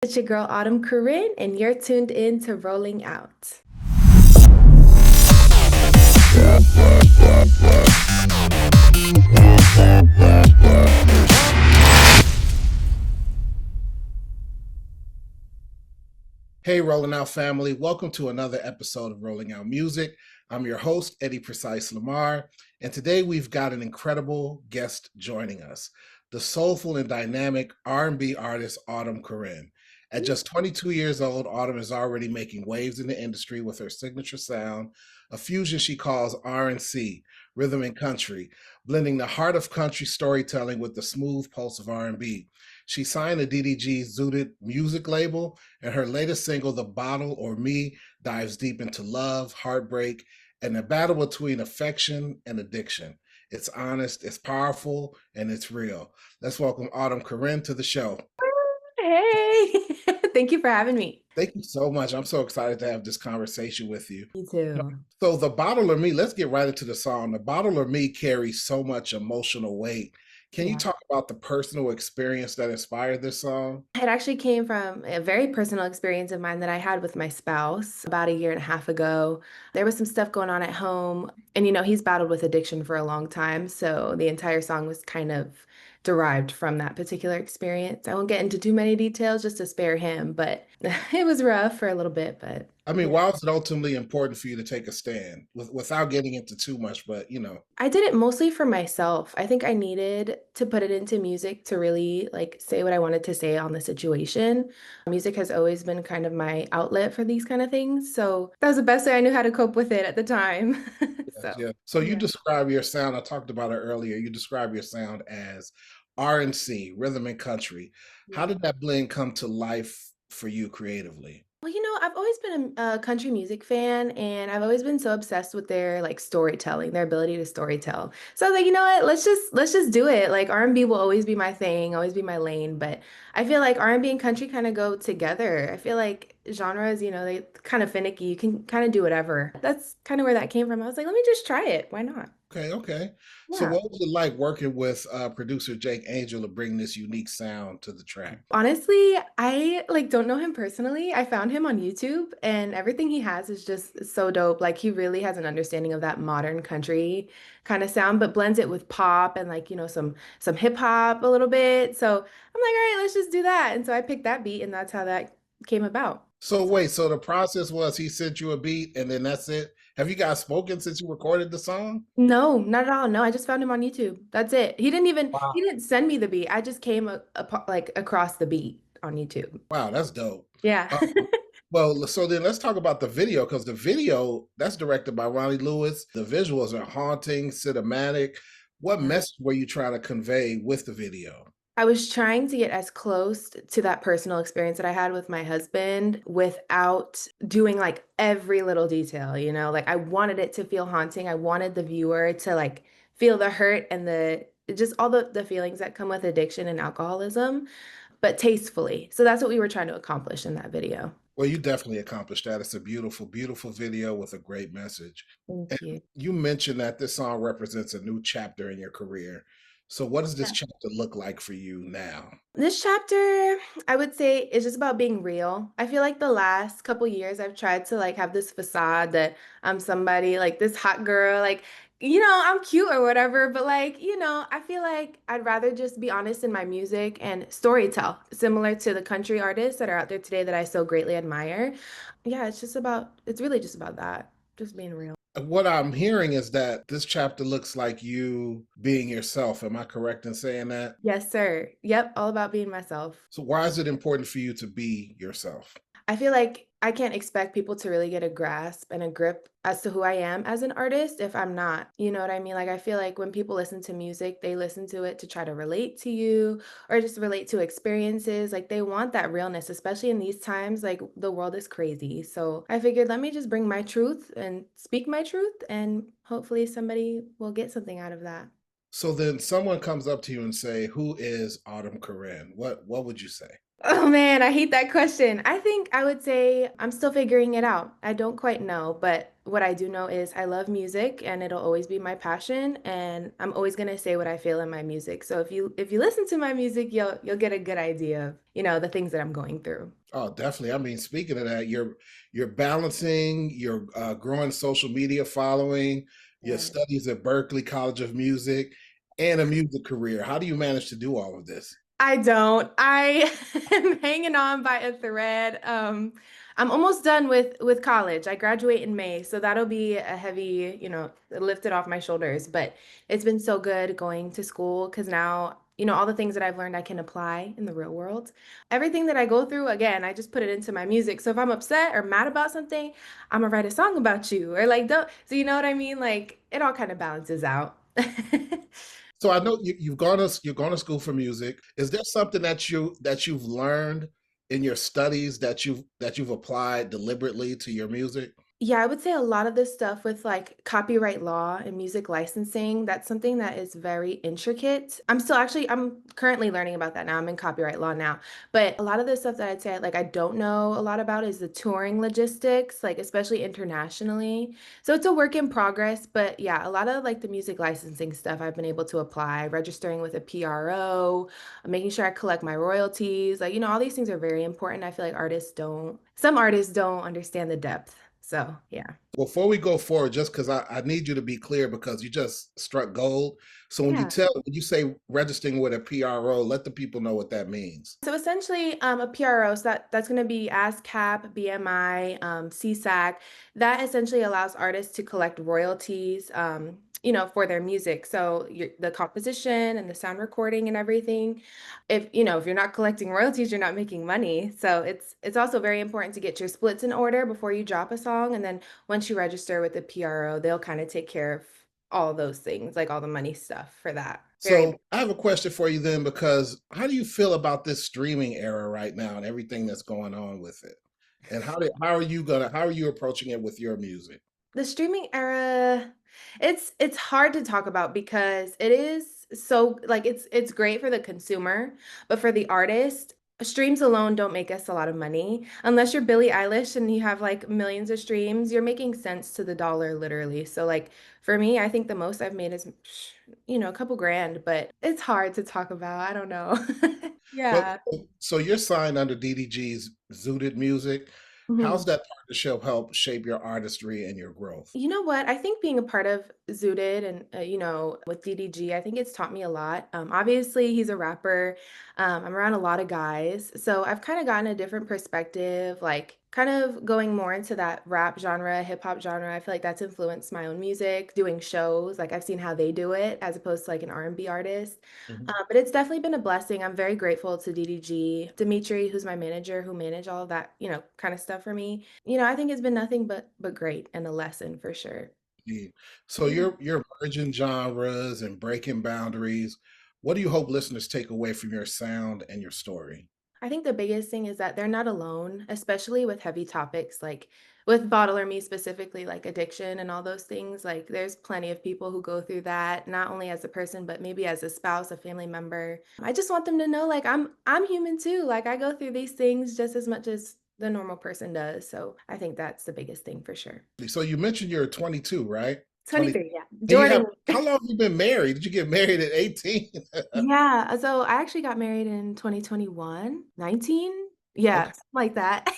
It's your girl Autumn Corin, and you're tuned in to Rolling Out. Hey, Rolling Out family. Welcome to another episode of Rolling Out Music. I'm your host, Eddie Precise Lamar, and today we've got an incredible guest joining us, the soulful and dynamic R&B artist, Autumn Corin. At just 22 years old, Autumn is already making waves in the industry with her signature sound, a fusion she calls R&C, rhythm and country, blending the heart of country storytelling with the smooth pulse of R&B. She signed a DDG Zooted music label, and her latest single, The Bottle or Me, dives deep into love, heartbreak, and the battle between affection and addiction. It's honest, it's powerful, and it's real. Let's welcome Autumn Corin to the show. Hey, thank you for having me. Thank you so much. I'm so excited to have this conversation with you. Me too. So, The Bottle or Me, let's get right into the song. The Bottle or Me carries so much emotional weight. Can you Yeah. talk about the personal experience that inspired this song? It actually came from a very personal experience of mine that I had with my spouse about a year and a half ago. There was some stuff going on at home, and he's battled with addiction for a long time. So the entire song was kind of derived from that particular experience. I won't get into too many details just to spare him, but it was rough for a little bit. But I mean, yeah. why is it ultimately important for you to take a stand without getting into too much? But I did it mostly for myself. I think I needed to put it into music to really like say what I wanted to say on the situation. Music has always been kind of my outlet for these kind of things. So that was the best way I knew how to cope with it at the time. yes, So, yeah. So you yeah. describe your sound. I talked about it earlier. You describe your sound as R&C, rhythm and country. How Yeah. did that blend come to life for you creatively? Well, I've always been a country music fan, and I've always been so obsessed with their like storytelling, their ability to storytell. So I was like, you know what? Let's just do it. Like R&B will always be my thing, always be my lane, but I feel like R&B and country kind of go together. I feel like genres, they kind of finicky. You can kind of do whatever. That's kind of where that came from. I was like, let me just try it. Why not? Okay, okay. So Yeah. what was it like working with producer Jake Angel to bring this unique sound to the track? Honestly, I like don't know him personally. I found him on YouTube and everything he has is just so dope. Like he really has an understanding of that modern country kind of sound, but blends it with pop and like, some hip hop a little bit. So I'm like, all right, let's just do that. And so I picked that beat and that's how that came about. So wait, so the process was he sent you a beat and then that's it? Have you guys spoken since you recorded the song? No, not at all. No, I just found him on YouTube. That's it. He didn't send me the beat. I just came like across the beat on YouTube. Wow, that's dope. Yeah. Uh, well, so then let's talk about the video because the video that's directed by Ronnie Lewis. The visuals are haunting, cinematic. What message were you trying to convey with the video? I was trying to get as close to that personal experience that I had with my husband without doing like every little detail, Like I wanted it to feel haunting. I wanted the viewer to like feel the hurt and the just all the feelings that come with addiction and alcoholism, but tastefully. So that's what we were trying to accomplish in that video. Well, you definitely accomplished that. It's a beautiful, beautiful video with a great message. Thank And you. you mentioned that this song represents a new chapter in your career. So, what does this chapter look like for you now? This chapter, I would say, is just about being real. I feel like the last couple years I've tried to like have this facade that I'm somebody like this hot girl, like, I'm cute or whatever, but like, I feel like I'd rather just be honest in my music and storytell, similar to the country artists that are out there today that I so greatly admire. Yeah, it's really just about that, just being real. What I'm hearing is that this chapter looks like you being yourself. Am I correct in saying that? Yes, sir. Yep, all about being myself. So, why is it important for you to be yourself? I feel like I can't expect people to really get a grasp and a grip as to who I am as an artist if I'm not. You know what I mean? Like, I feel like when people listen to music, they listen to it to try to relate to you or just relate to experiences. Like, they want that realness, especially in these times. Like, the world is crazy. So I figured, let me just bring my truth and speak my truth, and hopefully somebody will get something out of that. So then someone comes up to you and say, "Who is Autumn Corinne?" What would you say? Oh man, I hate that question. I think I would say I'm still figuring it out. I don't quite know, but what I do know is I love music and it'll always be my passion and I'm always going to say what I feel in my music. So if you listen to my music, you'll get a good idea of, the things that I'm going through. Oh, definitely. I mean, speaking of that, you're balancing your growing social media following, your Yeah. studies at Berklee College of Music, and a music career. How do you manage to do all of this? I don't. I am hanging on by a thread. I'm almost done with college. I graduate in May, so that'll be a heavy, lifted off my shoulders. But it's been so good going to school because now, all the things that I've learned I can apply in the real world. Everything that I go through, again, I just put it into my music. So if I'm upset or mad about something, I'm gonna write a song about you or like don't. So you know what I mean? Like it all kind of balances out. So I know you've gone to school for music. Is there something that you've learned in your studies that you've applied deliberately to your music? Yeah, I would say a lot of this stuff with like copyright law and music licensing, that's something that is very intricate. I'm currently learning about that now. I'm in copyright law now. But a lot of the stuff that I'd say like I don't know a lot about is the touring logistics, like especially internationally. So it's a work in progress, but yeah, a lot of like the music licensing stuff I've been able to apply, registering with a PRO, making sure I collect my royalties. Like, all these things are very important. I feel like some artists don't understand the depth. So, yeah. Before we go forward, just because I need you to be clear because you just struck gold. So Yeah. when you say registering with a PRO, let the people know what that means. So essentially, a PRO, so that's going to be ASCAP, BMI, CSAC. That essentially allows artists to collect royalties, for their music. So the composition and the sound recording and everything. If you're not collecting royalties, you're not making money. So it's also very important to get your splits in order before you drop a song. And then once you register with the PRO, they'll kind of take care of all those things, like all the money stuff for that. Very. So I have a question for you then, because how do you feel about this streaming era right now and everything that's going on with it? And how are you approaching it with your music? The streaming era, it's hard to talk about because it is so like it's great for the consumer, but for the artist, streams alone don't make us a lot of money. Unless you're Billie Eilish and you have like millions of streams, you're making cents to the dollar literally. So like for me, I think the most I've made is a couple grand, but it's hard to talk about. I don't know. But Yeah. so you're signed under DDG's Zooted Music. Mhm. How's that partnership help shape your artistry and your growth? You know what? I think being a part of Zooted and with DDG, I think it's taught me a lot. Obviously, he's a rapper. I'm around a lot of guys, so I've kind of gotten a different perspective, like kind of going more into that rap genre, hip hop genre. I feel like that's influenced my own music, doing shows. Like I've seen how they do it as opposed to like an R&B artist. Mhm. But it's definitely been a blessing. I'm very grateful to DDG, Dimitri, who's my manager, who managed all of that, kind of stuff for me. I think it's been nothing but great and a lesson for sure. Indeed. So Yeah. you're merging genres and breaking boundaries. What do you hope listeners take away from your sound and your story? I think the biggest thing is that they're not alone, especially with heavy topics like with Bottle or Me specifically, like addiction and all those things. Like there's plenty of people who go through that, not only as a person, but maybe as a spouse, a family member. I just want them to know like I'm human too. Like I go through these things just as much as the normal person does. So I think that's the biggest thing for sure. So you mentioned you're 22, right? 20. 23, yeah. And you have Jordan. how long have you been married? Did you get married at 18? Yeah, so I actually got married in 2021, 19. Yeah, Okay. something like that.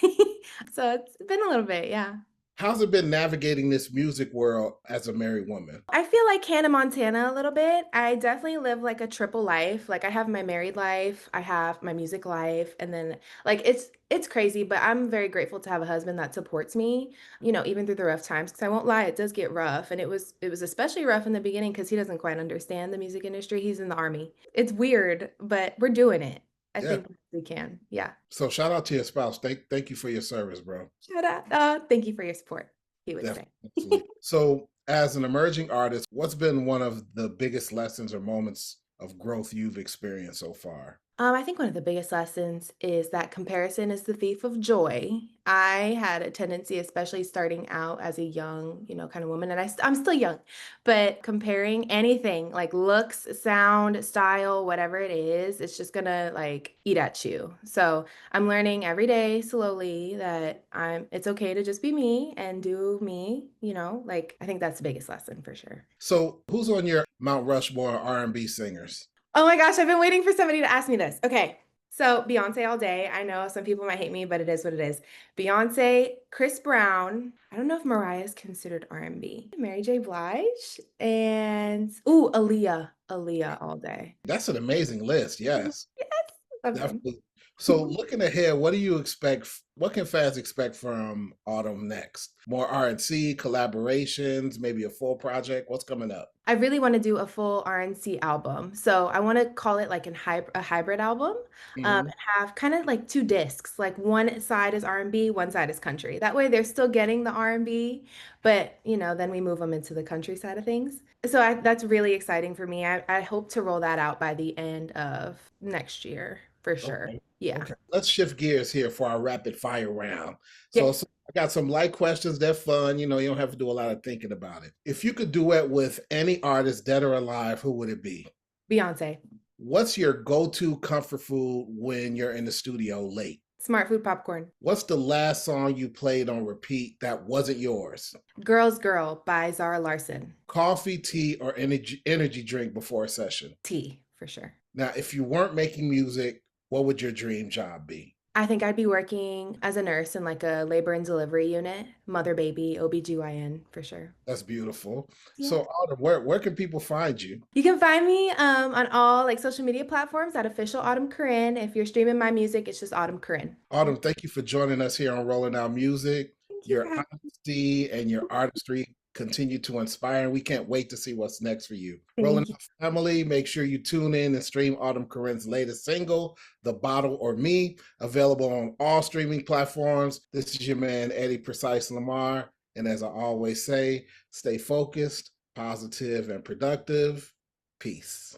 So it's been a little bit, yeah. How's it been navigating this music world as a married woman? I feel like Hannah Montana a little bit. I definitely live like a triple life. Like I have my married life, I have my music life, and then like it's crazy, but I'm very grateful to have a husband that supports me, even through the rough times. Because I won't lie, it does get rough, and it was especially rough in the beginning because he doesn't quite understand the music industry. He's in the army. It's weird, but we're doing it. I Yeah. think we can. Yeah. So shout out to your spouse. Thank you for your service, bro. Shout out. Thank you for your support, he would say. Definitely. Absolutely. So as an emerging artist, what's been one of the biggest lessons or moments of growth you've experienced so far? I think one of the biggest lessons is that comparison is the thief of joy. I had a tendency, especially starting out as a young, kind of woman, and I'm still young, but comparing anything like looks, sound, style, whatever it is, it's just gonna like eat at you. So I'm learning every day slowly that it's okay to just be me and do me, like I think that's the biggest lesson for sure. So, who's on your Mount Rushmore R&B singers? Oh my gosh, I've been waiting for somebody to ask me this. Okay. So Beyonce all day. I know some people might hate me, but it is what it is. Beyonce, Chris Brown. I don't know if Mariah is considered R&B. Mary J. Blige and Aaliyah. Aaliyah all day. That's an amazing list. Mhm. Yes, Yes, love them. definitely. So, looking ahead, what do you expect? What can fans expect from Autumn next? More R&C collaborations, maybe a full project. What's coming up? I really want to do a full RNC album. So I want to call it like a hybrid album, Hmm. and have kind of like two discs. Like one side is R&B, one side is country. That way they're still getting the R&B, but then we move them into the country side of things. So that's really exciting for me. I hope to roll that out by the end of next year for sure. Okay. Yeah. Okay. Let's shift gears here for our rapid fire round. So, Yes. so I got some light questions. They're fun. You don't have to do a lot of thinking about it. If you could duet with any artist, dead or alive, who would it be? Beyonce. What's your go-to comfort food when you're in the studio late? Smart food popcorn. What's the last song you played on repeat that wasn't yours? Girl's Girl by Zara Larson. Coffee, tea, or energy drink before a session? Tea for sure. Now, if you weren't making music, what would your dream job be? I think I'd be working as a nurse in like a labor and delivery unit, mother baby, OBGYN for sure. That's beautiful. Yeah. So, Autumn, where can people find you? You can find me on all like social media platforms at official Autumn Corin. If you're streaming my music, it's just Autumn Corin. Autumn, thank you for joining us here on Rolling Out Music. Thank you for Your having honesty and your artistry continue to inspire, and we can't wait to see what's next for you. me. Rolling Thank you. Out family, make sure you tune in and stream Autumn Corinne's latest single, The Bottle or Me, available on all streaming platforms. This is your man, Eddie Precise Lamar. And as I always say, stay focused, positive, and productive. Peace.